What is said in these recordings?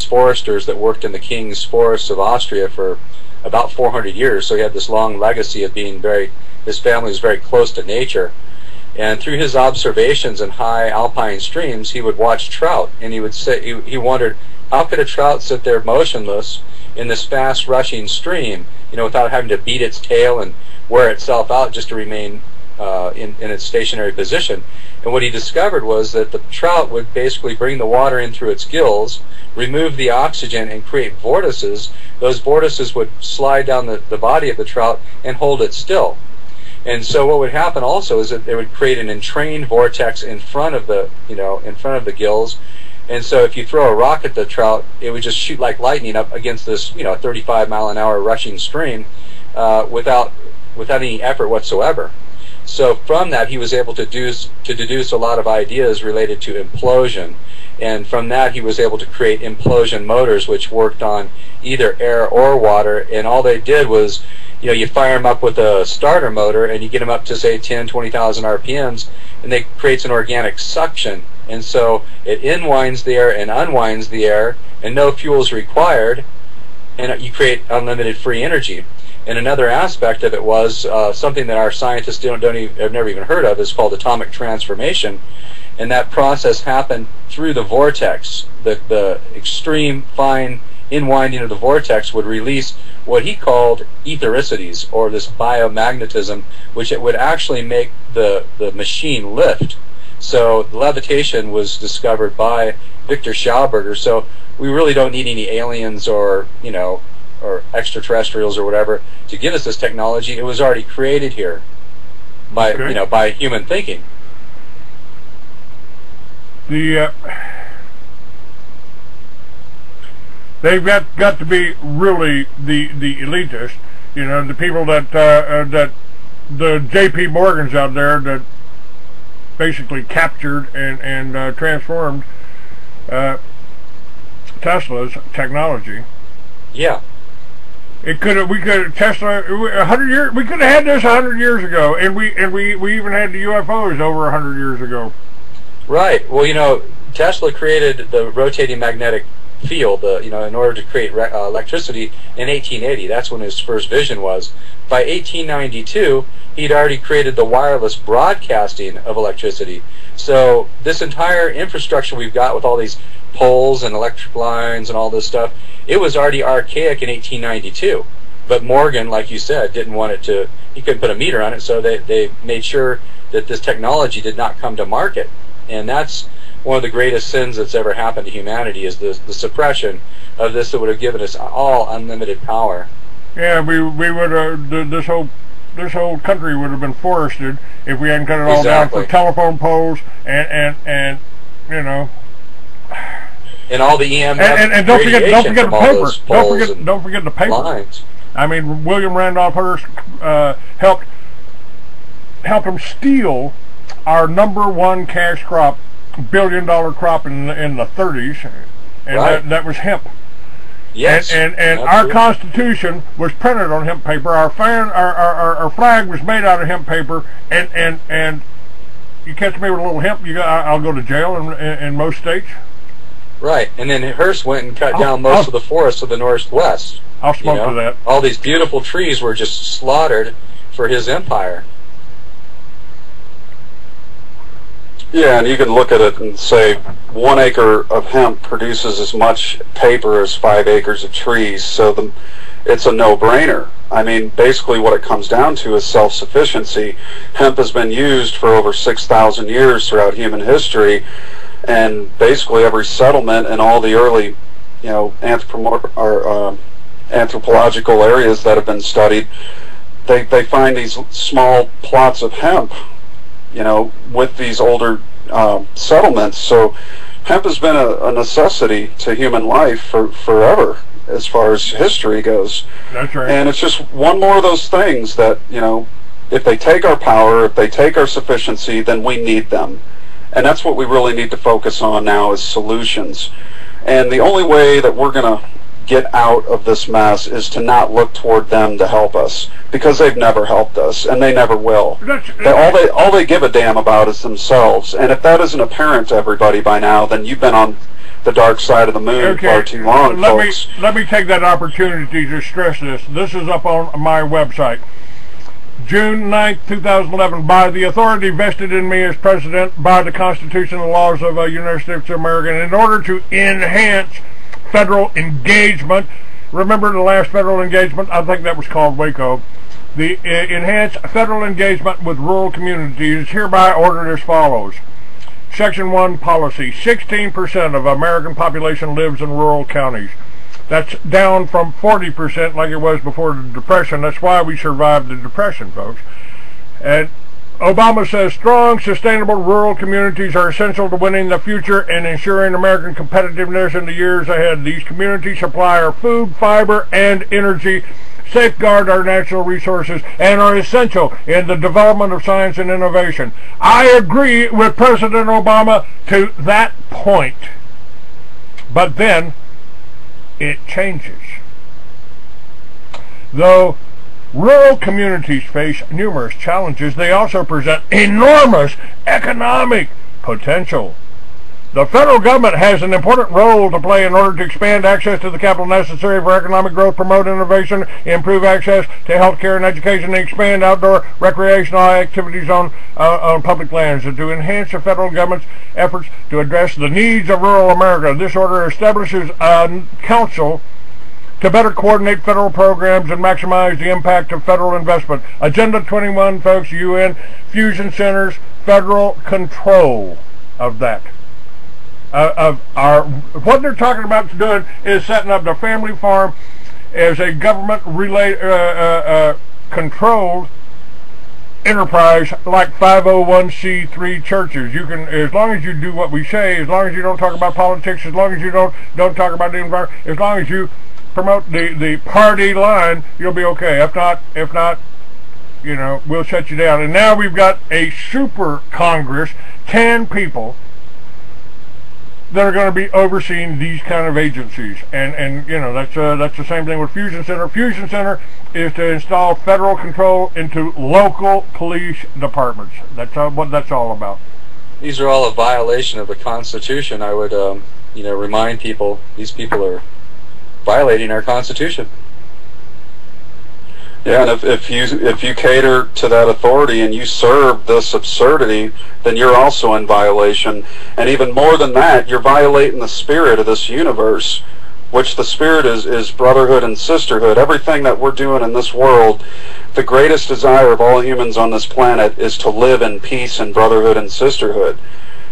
foresters that worked in the king's forests of Austria for about 400 years. So he had this long legacy of being his family was very close to nature. And through his observations in high alpine streams, he would watch trout, and he would say he wondered, how could a trout sit there motionless in this fast rushing stream, without having to beat its tail and wear itself out just to remain in its stationary position. And what he discovered was that the trout would basically bring the water in through its gills, remove the oxygen, and create vortices. Those vortices would slide down the body of the trout and hold it still. And so what would happen also is that they would create an entrained vortex in front of the gills. And so if you throw a rock at the trout, it would just shoot like lightning up against this 35-mile-an-hour rushing stream without any effort whatsoever. So from that, he was able to deduce a lot of ideas related to implosion. And from that, he was able to create implosion motors, which worked on either air or water. And all they did was, you fire them up with a starter motor, and you get them up to, say, 10, 20,000 RPMs, and it creates an organic suction. And so it inwinds the air and unwinds the air, and no fuel is required, and you create unlimited free energy. And another aspect of it was something that our scientists have never even heard of, is called atomic transformation. And that process happened through the vortex. The extreme fine inwinding of the vortex would release what he called ethericities, or this biomagnetism, which it would actually make the machine lift. So levitation was discovered by Victor Schauberger. So we really don't need any aliens or or extraterrestrials or whatever to give us this technology. It was already created here by by human thinking. They've got to be really the elitists, the people that the J.P. Morgans out there that basically captured and transformed Tesla's technology. Yeah. Tesla 100 years. We could have had this 100 years ago, and we even had the UFOs over 100 years ago. Right. Well, Tesla created the rotating magnetic field, in order to create electricity in 1880. That's when his first vision was. By 1892, he'd already created the wireless broadcasting of electricity. So this entire infrastructure we've got with all these poles and electric lines and all this stuff, it was already archaic in 1892. But Morgan, like you said, didn't want it to, he couldn't put a meter on it, so they made sure that this technology did not come to market. And that's one of the greatest sins that's ever happened to humanity, is the suppression of this that would have given us all unlimited power. Yeah, we would this whole country would have been forested if we hadn't cut it all down for telephone poles and and all the EMF and don't forget the paper. Don't forget the paper. Lines. I mean, William Randolph Hearst helped him steal our #1 cash crop, billion-dollar crop in the 30s, and right. that was hemp. Yes, and our Constitution was printed on hemp paper. Our flag was made out of hemp paper, and you catch me with a little hemp, I'll go to jail in most states. Right, and then Hearst went and cut down most of the forests of the Northwest. I'll smoke to that. All these beautiful trees were just slaughtered for his empire. Yeah, and you can look at it and say 1 acre of hemp produces as much paper as 5 acres of trees, so it's a no-brainer. I mean, basically what it comes down to is self-sufficiency. Hemp has been used for over 6,000 years throughout human history, and basically every settlement in all the early, anthropological areas that have been studied, they find these small plots of hemp, with these older settlements. So hemp has been a necessity to human life forever, as far as history goes. That's right. And it's just one more of those things that, if they take our power, if they take our sufficiency, then we need them. And that's what we really need to focus on now, is solutions. And the only way that we're going to get out of this mess is to not look toward them to help us, because they've never helped us, and they never will. All they give a damn about is themselves. And if that isn't apparent to everybody by now, then you've been on the dark side of the moon far too long, folks. Let me take that opportunity to stress this. This is up on my website. June 9th, 2011, by the authority vested in me as President by the Constitution and laws of the United States of America, in order to enhance federal engagement. Remember the last federal engagement? I think that was called Waco. The enhanced federal engagement with rural communities is hereby ordered as follows. Section 1 policy. 16% of American population lives in rural counties. That's down from 40% like it was before the Depression. That's why we survived the Depression, folks. And Obama says strong, sustainable rural communities are essential to winning the future and ensuring American competitiveness in the years ahead. These communities supply our food, fiber, and energy, safeguard our natural resources, and are essential in the development of science and innovation. I agree with President Obama to that point. But then it changes. Though rural communities face numerous challenges, they also present enormous economic potential. The federal government has an important role to play in order to expand access to the capital necessary for economic growth, promote innovation, improve access to health care and education, and expand outdoor recreational activities on public lands, and to enhance the federal government's efforts to address the needs of rural America. This order establishes a council to better coordinate federal programs and maximize the impact of federal investment. Agenda 21, folks, UN, fusion centers, federal control of that. What they're talking about doing is setting up the family farm as a government controlled enterprise, like 501c3 churches. You can, as long as you do what we say, as long as you don't talk about politics, as long as you don't talk about the environment, as long as you promote the party line, you'll be okay. If not, you know, we'll shut you down. And now we've got a super Congress, 10 people that are going to be overseeing these kind of agencies, and you know, that's the same thing with Fusion Center. Fusion Center is to install federal control into local police departments. That's what that's all about. These are all a violation of the Constitution. I would, you know, remind people these people are violating our Constitution. Yeah, and if you cater to that authority and you serve this absurdity, then you're also in violation. And even more than that, you're violating the spirit of this universe, which the spirit is brotherhood and sisterhood. Everything that we're doing in this world, the greatest desire of all humans on this planet is to live in peace and brotherhood and sisterhood.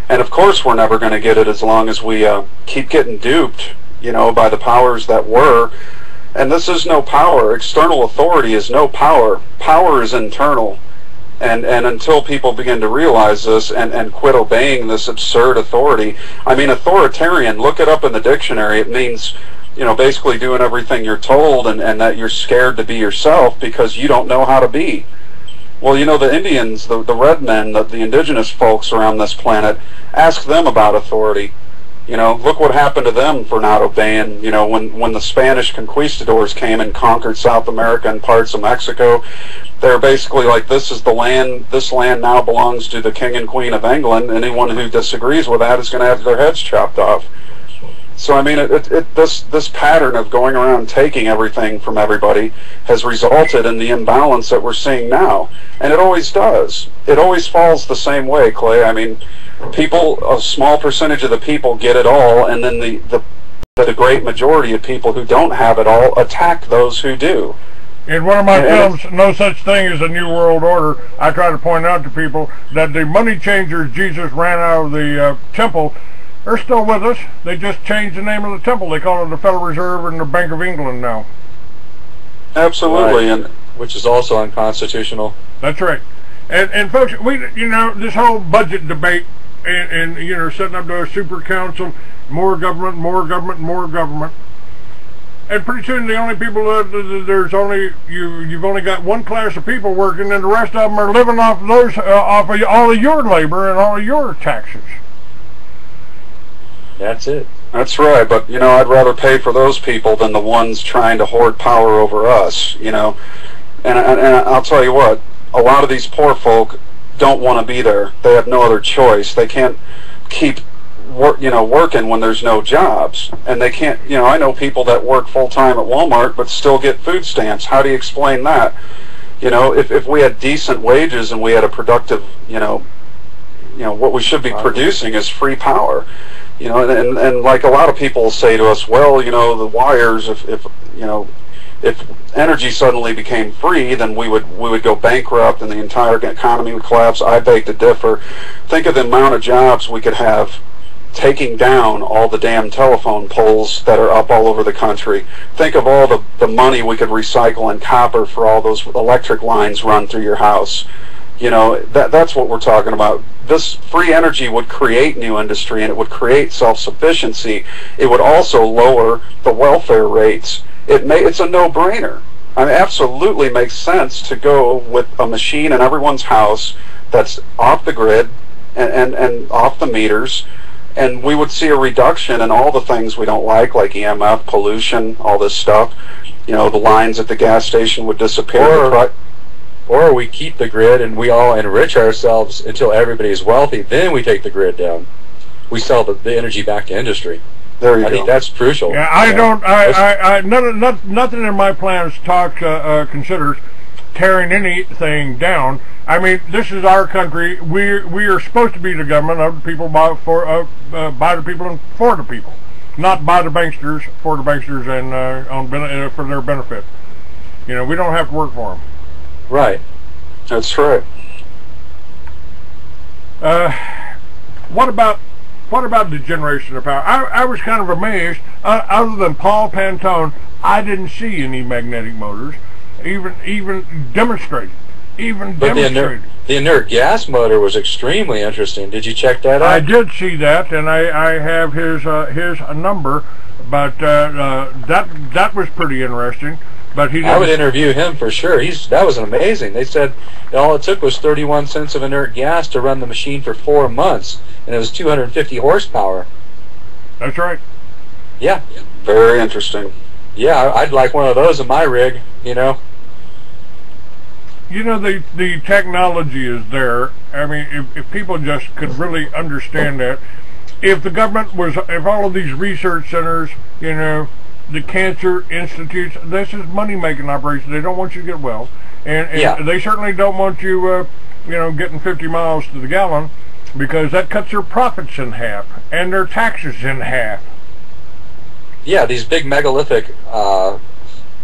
And of course we're never going to get it as long as we keep getting duped, you know, by the powers that were. And this is no power. External authority is no power. Power is internal. And until people begin to realize this and quit obeying this absurd authority, I mean, authoritarian, look it up in the dictionary. It means, you know, basically doing everything you're told and that you're scared to be yourself because you don't know how to be. Well, you know, the Indians, the red men, the indigenous folks around this planet, ask them about authority. You know, look what happened to them for not obeying. You know, when the Spanish conquistadors came and conquered South America and parts of Mexico, they're basically like, this is the land, this land now belongs to the King and Queen of England. Anyone who disagrees with that is going to have their heads chopped off. So I mean, this pattern of going around taking everything from everybody has resulted in the imbalance that we're seeing now, and it always does. It always falls the same way, Clay. I mean, people, a small percentage of the people get it all, and then the great majority of people who don't have it all attack those who do. In one of my films, No Such Thing as a New World Order, I try to point out to people that the money changers Jesus ran out of the temple are still with us. They just changed the name of the temple. They call it the Federal Reserve and the Bank of England now. Absolutely, right. And which is also unconstitutional. That's right. And folks, you know, this whole budget debate and you know, setting up a super council, more government, more government, more government. And pretty soon the only people you've only got one class of people working, and the rest of them are living off off of all of your labor and all of your taxes. That's it. That's right, but you know, I'd rather pay for those people than the ones trying to hoard power over us, you know. And I'll tell you what, a lot of these poor folk don't want to be there. They have no other choice. They can't keep working when there's no jobs, and they can't. I know people that work full time at Walmart but still get food stamps. How do you explain that? If we had decent wages and we had a productive, what we should be producing is free power. And like a lot of people say to us, well, the wires, if energy suddenly became free, then we would go bankrupt and the entire economy would collapse. I beg to differ. Think of the amount of jobs we could have taking down all the damn telephone poles that are up all over the country. Think of all the money we could recycle in copper for all those electric lines run through your house. That's what we're talking about. This free energy would create new industry, and it would create self-sufficiency. It would also lower the welfare rates. It's a no-brainer. It absolutely makes sense to go with a machine in everyone's house that's off the grid and off the meters, and we would see a reduction in all the things we don't like EMF, pollution, all this stuff. The lines at the gas station would disappear. Or we keep the grid and we all enrich ourselves until everybody's wealthy. Then we take the grid down. We sell the energy back to industry. There you go. I think that's crucial. Yeah, nothing in my plans considers tearing anything down. I mean, this is our country. We are supposed to be the government of the people, by the people, and for the people, not by the banksters, for the banksters, and for their benefit. We don't have to work for them. Right. That's right. What about the generation of power? I was kind of amazed. Other than Paul Pantone, I didn't see any magnetic motors, even demonstrated. The inert gas motor was extremely interesting. Did you check that out? I did see that, and I have his number, but that was pretty interesting. But I would interview him for sure. That was amazing. They said all it took was 31 cents of inert gas to run the machine for 4 months, and it was 250 horsepower. That's right. Yeah. Very interesting. Yeah, I'd like one of those in my rig. The technology is there. I mean, if people just could really understand that, if the government if all of these research centers, the cancer institutes, this is money-making operation. They don't want you to get well, and they certainly don't want you, getting 50 miles to the gallon, because that cuts their profits in half and their taxes in half. Yeah, these big megalithic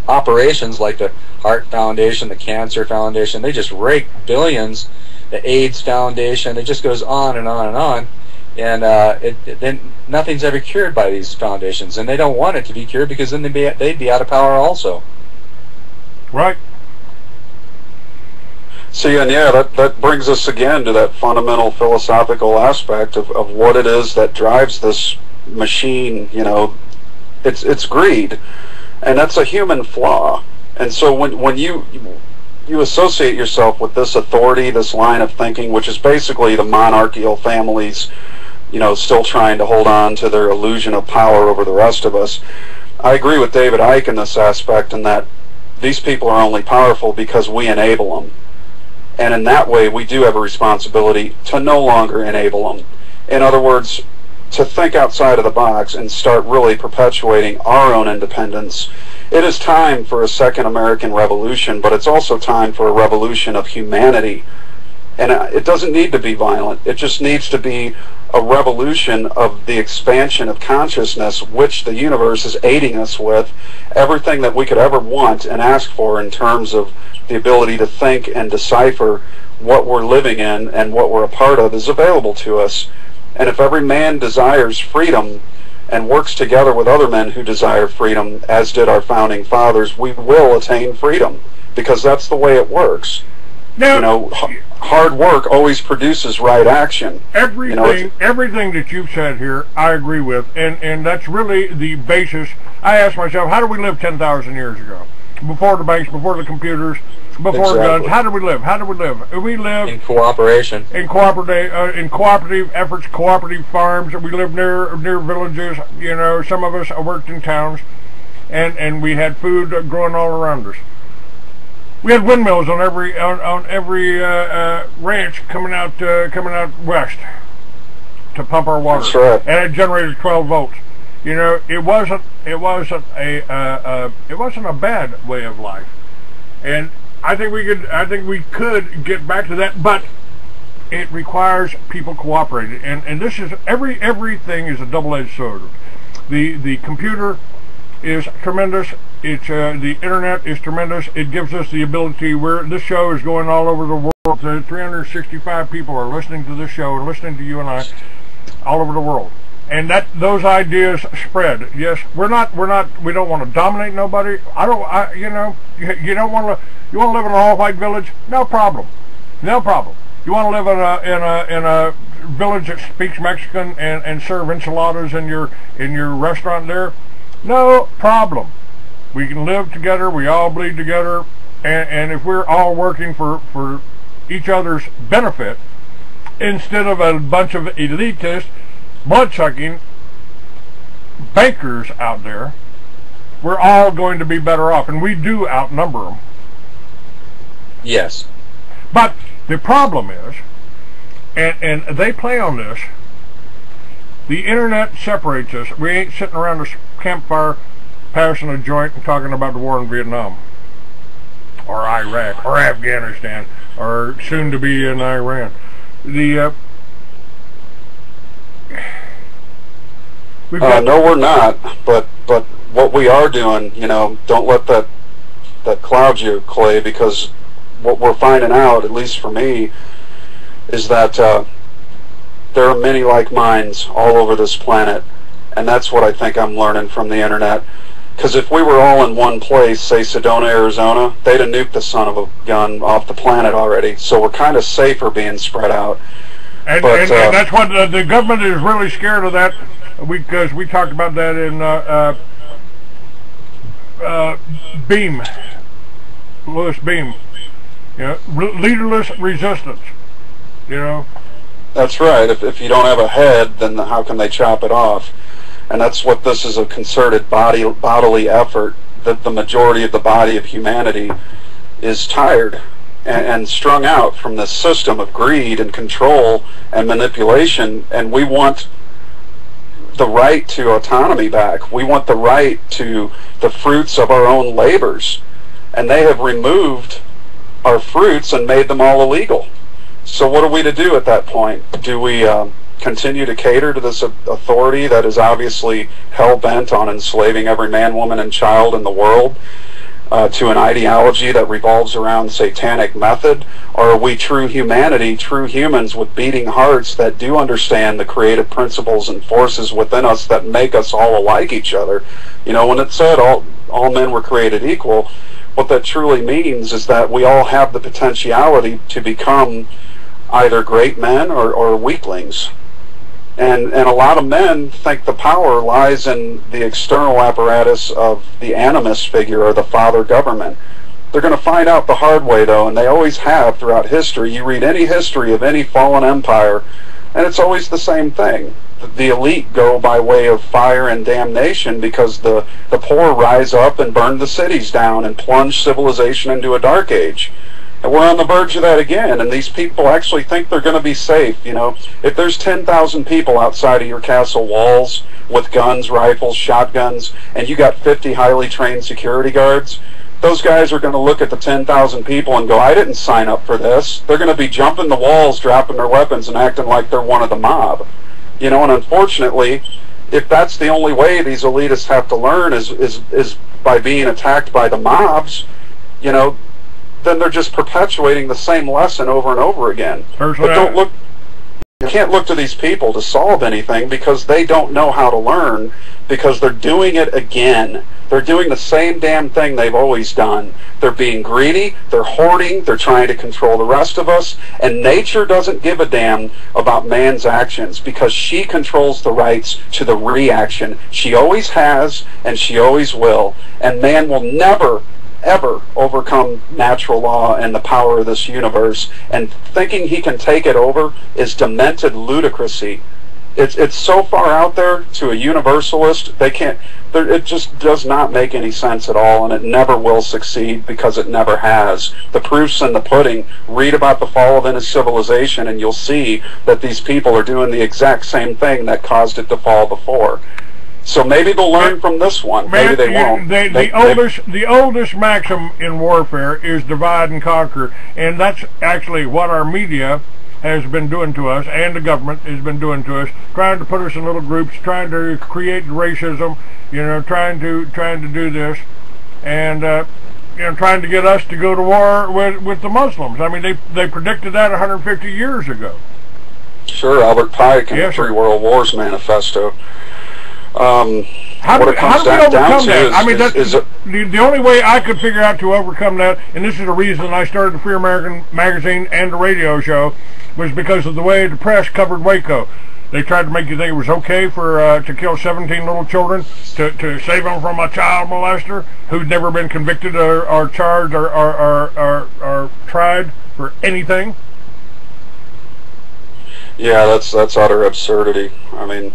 operations like the Heart Foundation, the Cancer Foundation, they just rake billions. The AIDS Foundation, it just goes on and on and on. And then nothing's ever cured by these foundations, and they don't want it to be cured because then they'd be out of power also. Right. See, and that brings us again to that fundamental philosophical aspect of what it is that drives this machine. It's greed, and that's a human flaw. And so when you associate yourself with this authority, this line of thinking, which is basically the monarchical families, still trying to hold on to their illusion of power over the rest of us. I agree with David Icke in this aspect, in that these people are only powerful because we enable them. And in that way, we do have a responsibility to no longer enable them. In other words, to think outside of the box and start really perpetuating our own independence. It is time for a second American Revolution, but it's also time for a revolution of humanity. And it doesn't need to be violent. It just needs to be a revolution of the expansion of consciousness, which the universe is aiding us with. Everything that we could ever want and ask for in terms of the ability to think and decipher what we're living in and what we're a part of is available to us. And if every man desires freedom and works together with other men who desire freedom, as did our founding fathers, we will attain freedom, because that's the way it works. Now, hard work always produces right action. Everything that you've said here, I agree with, and that's really the basis. I ask myself, how did we live 10,000 years ago? Before the banks, before the computers, before guns. How did we live? We lived in cooperation, in cooperative efforts, cooperative farms. We lived near villages. Some of us worked in towns, and we had food growing all around us. We had windmills on every ranch coming out west to pump our water. That's right. And it generated 12 volts. You know, it wasn't a bad way of life. And I think we could get back to that, but it requires people cooperating. And this is everything is a double-edged sword. The computer is tremendous. It's the internet is tremendous. It gives us the ability where this show is going all over the world. 365 people are listening to this show and listening to you and I all over the world. And those ideas spread. Yes, we don't want to dominate nobody. You don't want to live in an all-white village? No problem. No problem. You want to live in a village that speaks Mexican and serve enchiladas in your restaurant there? No problem. We can live together. We all bleed together. And if we're all working for each other's benefit, instead of a bunch of elitist, blood-sucking bankers out there, we're all going to be better off. And we do outnumber them. Yes. But the problem is, and they play on this, the internet separates us. We ain't sitting around a campfire passing a joint and talking about the war in Vietnam or Iraq or Afghanistan or soon to be in Iran. No, we're not. But what we are doing, don't let that cloud you, Clay, because what we're finding out, at least for me, is that there are many like minds all over this planet, and that's what I think I'm learning from the internet. Because if we were all in one place, say Sedona, Arizona, they'd have nuked the son of a gun off the planet already. So we're kind of safer being spread out. And that's what the government is really scared of that, because we talked about that in Lewis Beam. Leaderless resistance. That's right. If you don't have a head, then how can they chop it off? And that's what this is, a concerted bodily effort, that the majority of the body of humanity is tired and strung out from this system of greed and control and manipulation, and we want the right to autonomy back. We want the right to the fruits of our own labors, and they have removed our fruits and made them all illegal. So what are we to do at that point? Do we continue to cater to this authority that is obviously hell-bent on enslaving every man, woman, and child in the world to an ideology that revolves around satanic method? Or are we true humanity, true humans with beating hearts that do understand the creative principles and forces within us that make us all alike each other? When it said all men were created equal, what that truly means is that we all have the potentiality to become either great men or weaklings. And a lot of men think the power lies in the external apparatus of the animus figure or the father government. They're going to find out the hard way, though, and they always have throughout history. You read any history of any fallen empire, and it's always the same thing. The elite go by way of fire and damnation because the poor rise up and burn the cities down and plunge civilization into a dark age. And we're on the verge of that again, and these people actually think they're going to be safe. If there's 10,000 people outside of your castle walls with guns, rifles, shotguns, and you got 50 highly trained security guards, those guys are going to look at the 10,000 people and go, I didn't sign up for this. They're going to be jumping the walls, dropping their weapons, and acting like they're one of the mob. And unfortunately, if that's the only way these elitists have to learn is by being attacked by the mobs, then they're just perpetuating the same lesson over and over again. But you can't look to these people to solve anything because they don't know how to learn, because they're doing it again. They're doing the same damn thing they've always done. They're being greedy, they're hoarding, they're trying to control the rest of us, and nature doesn't give a damn about man's actions because she controls the rights to the reaction. She always has, and she always will. And man will never, ever overcome natural law and the power of this universe, and thinking he can take it over is demented ludicrousy. it's so far out there to a universalist, they can't. It just does not make any sense at all, and it never will succeed because it never has. The proof's in the pudding. Read about the fall of any civilization, and you'll see that these people are doing the exact same thing that caused it to fall before. So maybe they'll learn from this one. Maybe they won't. The oldest maxim in warfare is divide and conquer, and that's actually what our media has been doing to us, and the government has been doing to us, trying to put us in little groups, trying to create racism, you know, trying to do this, and you know, trying to get us to go to war with the Muslims. I mean, they predicted that 150 years ago. Sure, Albert Pike in the Three World Wars manifesto. How do we overcome that? I mean, that's the only way I could figure out to overcome that, and this is the reason I started the Free American magazine and the radio show, was because of the way the press covered Waco. They tried to make you think it was okay for to kill 17 little children to save them from a child molester who'd never been convicted or charged or tried for anything. Yeah, that's utter absurdity. I mean,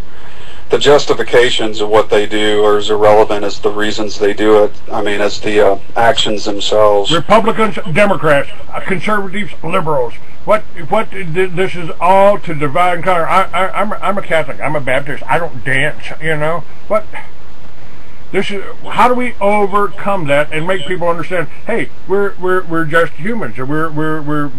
the justifications of what they do are as irrelevant as the reasons they do it. I mean, as the actions themselves. Republicans, Democrats, conservatives, liberals. What? This is all to divide and conquer. I'm a Catholic. I'm a Baptist. I don't dance. You know what? This is. How do we overcome that and make people understand? Hey, we're just humans. We're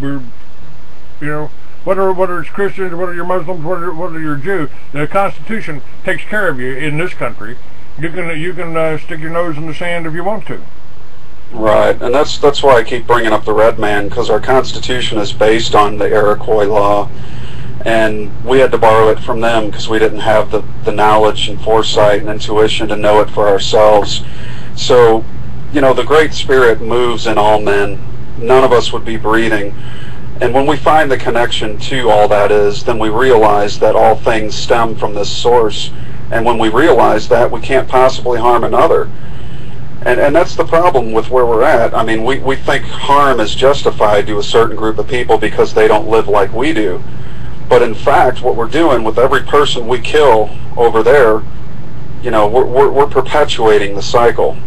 you know. Whether it's Christians, whether you're Muslims, whether you're Jew, the Constitution takes care of you in this country. You can stick your nose in the sand if you want to. Right, and that's why I keep bringing up the red man, because our Constitution is based on the Iroquois law, and we had to borrow it from them because we didn't have the knowledge and foresight and intuition to know it for ourselves. So, you know, the Great Spirit moves in all men. None of us would be breathing. And when we find the connection to all that is, then we realize that all things stem from this source. And when we realize that, we can't possibly harm another. And that's the problem with where we're at. I mean, we think harm is justified to a certain group of people because they don't live like we do. But in fact, what we're doing with every person we kill over there, you know, we're perpetuating the cycle.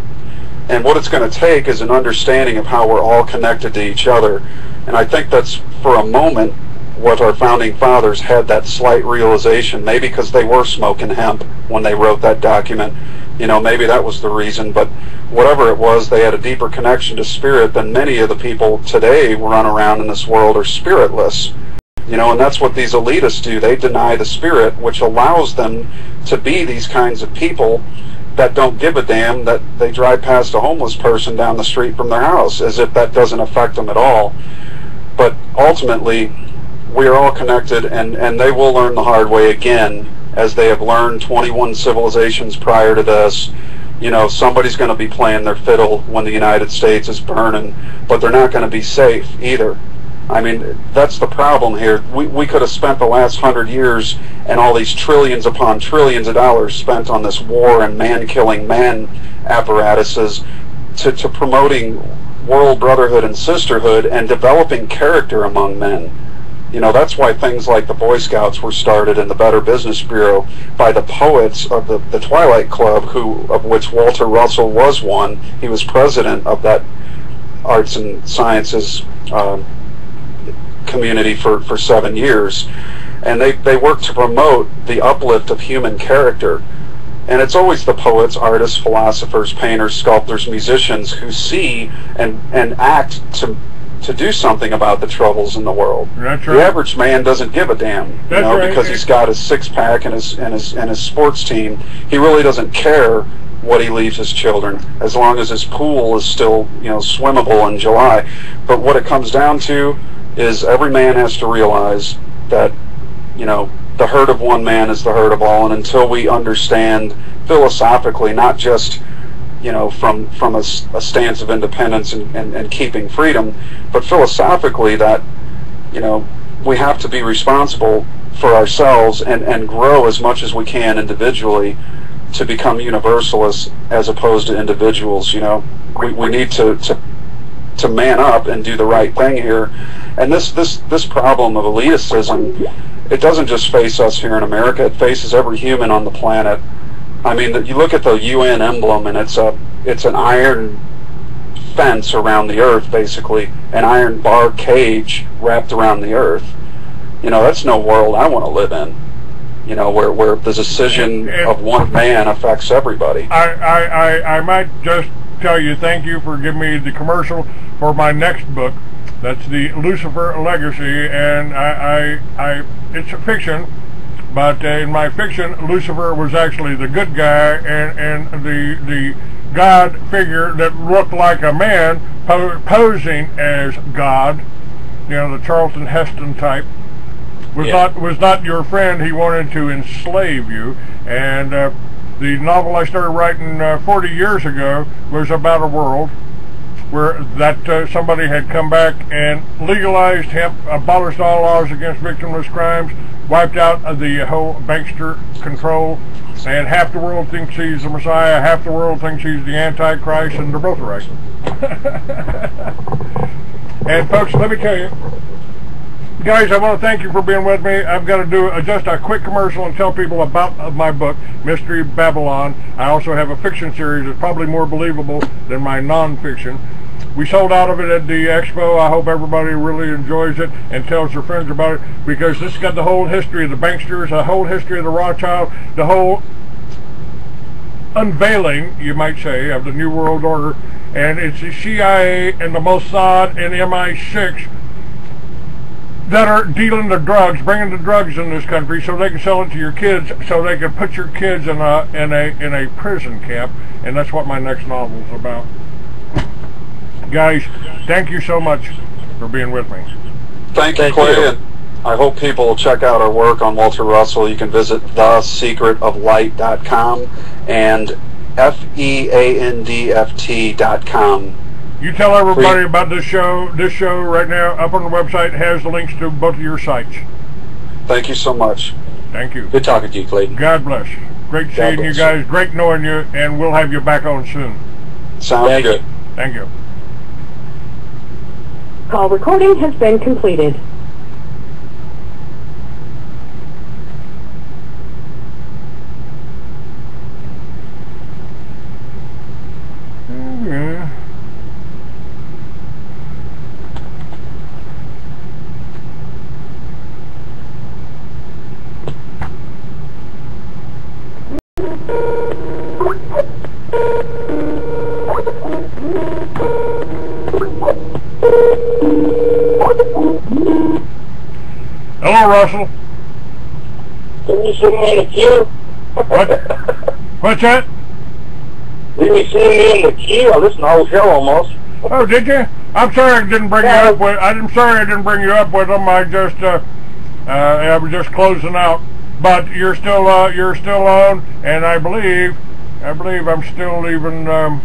And what it's going to take is an understanding of how we're all connected to each other. And I think that's, for a moment, what our founding fathers had that slight realization, maybe because they were smoking hemp when they wrote that document. You know, maybe that was the reason, but whatever it was, they had a deeper connection to spirit than many of the people today who run around in this world are spiritless. You know, and that's what these elitists do. They deny the spirit, which allows them to be these kinds of people that don't give a damn that they drive past a homeless person down the street from their house, as if that doesn't affect them at all. But ultimately, we are all connected, and they will learn the hard way again, as they have learned 21 civilizations prior to this. You know, somebody's going to be playing their fiddle when the United States is burning, but they're not going to be safe either. I mean, that's the problem here. We could have spent the last 100 years and all these trillions upon trillions of dollars spent on this war and man-killing man apparatuses to promoting world brotherhood and sisterhood and developing character among men. You know, that's why things like the Boy Scouts were started and the Better Business Bureau by the poets of the Twilight Club, of which Walter Russell was one. He was president of that arts and sciences community for 7 years. And they worked to promote the uplift of human character. And it's always the poets, artists, philosophers, painters, sculptors, musicians who see and act to do something about the troubles in the world. That's right. The average man doesn't give a damn, because he's got his six-pack and his sports team. He really doesn't care what he leaves his children, as long as his pool is still, swimmable in July. But what it comes down to is every man has to realize that, the hurt of one man is the hurt of all, and until we understand philosophically, not just from a stance of independence and keeping freedom, but philosophically that we have to be responsible for ourselves and grow as much as we can individually to become universalists as opposed to individuals. We need to man up and do the right thing here. And this problem of elitism it doesn't just face us here in America, it faces every human on the planet. I mean, you look at the UN emblem, and it's an iron fence around the earth, basically, an iron bar cage wrapped around the earth. You know, that's no world I want to live in. You know, where the decision of one man affects everybody. I might just tell you, thank you for giving me the commercial for my next book. That's the Lucifer Legacy, and it's a fiction, but in my fiction, Lucifer was actually the good guy, and the God figure that looked like a man posing as God, you know, the Charlton Heston type, was not your friend. He wanted to enslave you. And the novel I started writing 40 years ago was about a world where somebody had come back and legalized hemp, abolished all laws against victimless crimes, wiped out the whole bankster control, and half the world thinks he's the Messiah, half the world thinks he's the Antichrist, and they're both right. And folks, let me tell you, guys, I want to thank you for being with me. I've got to do just a quick commercial and tell people about my book, Mystery Babylon. I also have a fiction series that's probably more believable than my non-fiction. We sold out of it at the expo. I hope everybody really enjoys it and tells their friends about it, because this has got the whole history of the banksters, the whole history of the Rothschild, the whole unveiling, you might say, of the New World Order. And it's the CIA and the Mossad and MI6 that are dealing the drugs, bringing the drugs in this country so they can sell it to your kids, so they can put your kids in a prison camp. And that's what my next novel is about. Guys, thank you so much for being with me. Thank you, Clay. And I hope people will check out our work on Walter Russell. You can visit thesecretoflight.com and feandft.com. You tell everybody about this show. This show right now up on the website has the links to both of your sites. Thank you so much. Thank you. Good talking to you, Clayton. God bless. Great seeing you guys. Great knowing you, and we'll have you back on soon. Sounds good. Thank you. Call recording has been completed. Hello, Russell. Didn't you see me in the queue? What? What's that? Didn't you see me in the queue? I listened to the whole show almost. Oh, did you? I'm sorry I didn't bring you up with. I'm sorry I didn't bring you up with them. I was just closing out. But you're still on, and I believe I'm still even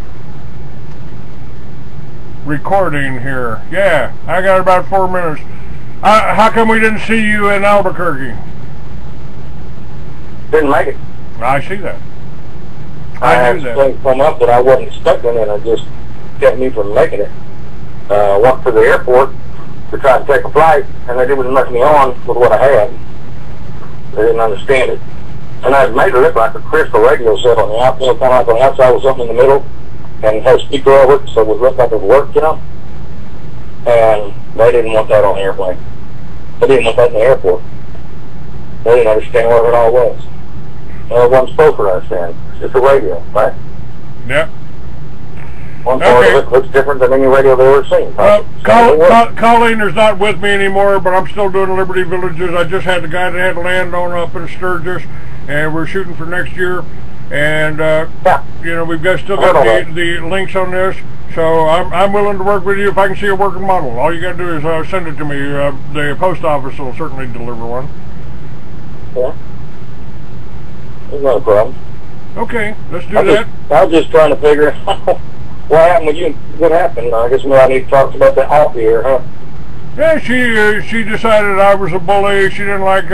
recording here. Yeah, I got about 4 minutes. How come we didn't see you in Albuquerque? Didn't make it. I see that. I had something come up that I wasn't expecting, and it just kept me from making it. Went to the airport to try to take a flight, and they didn't let me on with what I had. They didn't understand it. And I made it look like a crystal radio set on the outside, kind of like on the outside with something in the middle, and had a speaker over it, so it would look like it worked, you know? And they didn't want that on the airplane. They didn't want that in the airport. They didn't understand what it all was. And it wasn't supposed to understand. It's just a radio, right? Yeah. One part of it looks different than any radio they've ever seen. Well, Colleen is not with me anymore, but I'm still doing Liberty Villages. I just had the guy that had land on up in Sturgis, and we're shooting for next year. And you know, we've still got the links on this. So I'm willing to work with you if I can see a working model. All you got to do is send it to me. The post office will certainly deliver one. Yeah. There's no problem. Okay, let's do that. I was just trying to figure out what happened with you. What happened? I guess I need to talk about that off here, huh? Yeah, she decided I was a bully. She didn't like